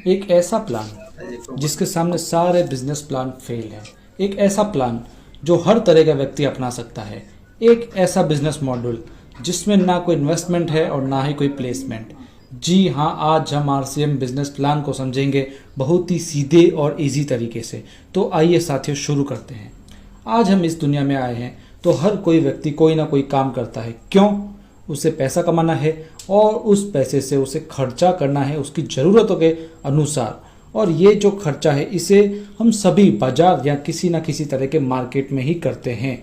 एक ऐसा प्लान जिसके सामने सारे बिजनेस प्लान फेल हैं। एक ऐसा प्लान जो हर तरह का व्यक्ति अपना सकता है। एक ऐसा बिजनेस मॉडल जिसमें ना कोई इन्वेस्टमेंट है और ना ही कोई प्लेसमेंट। जी हाँ, आज हम आरसीएम बिजनेस प्लान को समझेंगे बहुत ही सीधे और इजी तरीके से। तो आइए साथियों, शुरू करते हैं। आज हम इस दुनिया में आए हैं तो हर कोई व्यक्ति कोई ना कोई काम करता है। क्यों? उसे पैसा कमाना है और उस पैसे से उसे खर्चा करना है उसकी ज़रूरतों के अनुसार। और ये जो खर्चा है इसे हम सभी बाजार या किसी ना किसी तरह के मार्केट में ही करते हैं।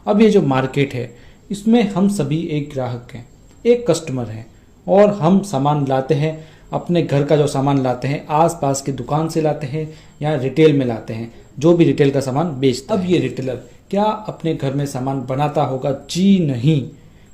अब ये जो मार्केट है इसमें हम सभी एक ग्राहक हैं, एक कस्टमर हैं और हम सामान लाते हैं। अपने घर का जो सामान लाते हैं आसपास की दुकान से लाते हैं या रिटेल में लाते हैं, जो भी रिटेल का सामान बेचता है। अब ये रिटेलर क्या अपने घर में सामान बनाता होगा? जी नहीं,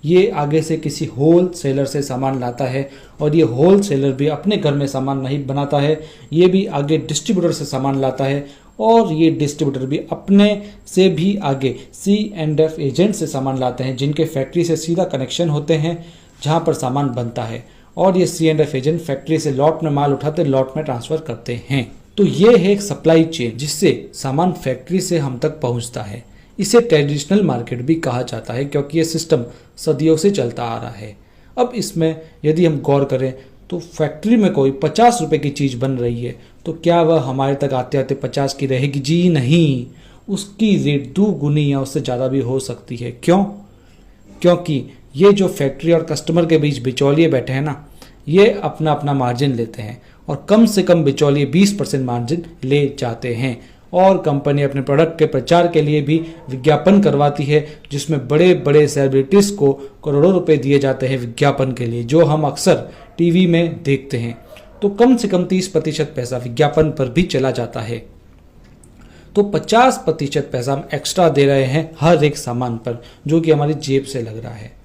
ये आगे से किसी होल सेलर से सामान लाता है और ये होल सेलर भी अपने घर में सामान नहीं बनाता है, ये भी आगे डिस्ट्रीब्यूटर से सामान लाता है और ये डिस्ट्रीब्यूटर भी अपने से भी आगे C&F एजेंट से सामान लाते हैं, जिनके फैक्ट्री से सीधा कनेक्शन होते हैं जहाँ पर सामान बनता है। और ये C&F एजेंट फैक्ट्री से लॉट में माल उठाते लॉट में ट्रांसफ़र करते हैं। तो ये है एक सप्लाई चेन जिससे सामान फैक्ट्री से हम तक पहुँचता है। इसे ट्रेडिशनल मार्केट भी कहा जाता है क्योंकि ये सिस्टम सदियों से चलता आ रहा है। अब इसमें यदि हम गौर करें तो फैक्ट्री में कोई 50 रुपए की चीज़ बन रही है तो क्या वह हमारे तक आते आते 50 की रहेगी? जी नहीं, उसकी रेट 2 गुनी या उससे ज़्यादा भी हो सकती है। क्यों? क्योंकि ये जो फैक्ट्री और कस्टमर के बीच बिचौलिए बैठे हैं ना, ये अपना अपना मार्जिन लेते हैं और कम से कम बिचौलिए 20% मार्जिन ले जाते हैं। और कंपनी अपने प्रोडक्ट के प्रचार के लिए भी विज्ञापन करवाती है जिसमें बड़े बड़े सेलिब्रिटीज़ को करोड़ों रुपए दिए जाते हैं विज्ञापन के लिए, जो हम अक्सर टीवी में देखते हैं। तो कम से कम 30% पैसा विज्ञापन पर भी चला जाता है। तो 50% पैसा हम एक्स्ट्रा दे रहे हैं हर एक सामान पर, जो कि हमारी जेब से लग रहा है।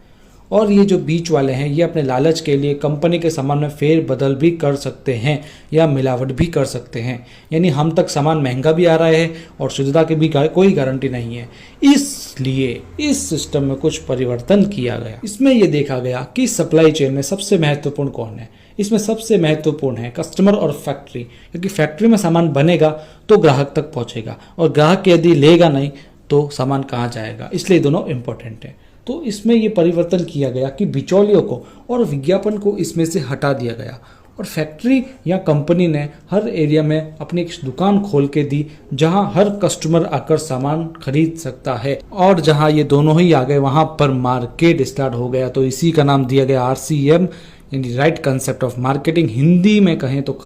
और ये जो बीच वाले हैं ये अपने लालच के लिए कंपनी के सामान में फेर बदल भी कर सकते हैं या मिलावट भी कर सकते हैं। यानी हम तक सामान महंगा भी आ रहा है और शुद्धता की भी कोई गारंटी नहीं है। इसलिए इस सिस्टम में कुछ परिवर्तन किया गया। इसमें यह देखा गया कि सप्लाई चेन में सबसे महत्वपूर्ण कौन है। इसमें सबसे महत्वपूर्ण है कस्टमर और फैक्ट्री, क्योंकि फैक्ट्री में सामान बनेगा तो ग्राहक तक पहुंचेगा और ग्राहक यदि लेगा नहीं तो सामान कहाँ जाएगा। इसलिए दोनों इंपॉर्टेंट है। तो इसमें ये परिवर्तन किया गया कि बिचौलियों को और विज्ञापन को इसमें से हटा दिया गया और फैक्ट्री या कंपनी ने हर एरिया में अपनी एक दुकान खोल के दी जहां हर कस्टमर आकर सामान खरीद सकता है। और जहां ये दोनों ही आ गए वहां पर मार्केट स्टार्ट हो गया। तो इसी का नाम दिया गया RCM, यानी right concept of marketing. Hindi में कहें तो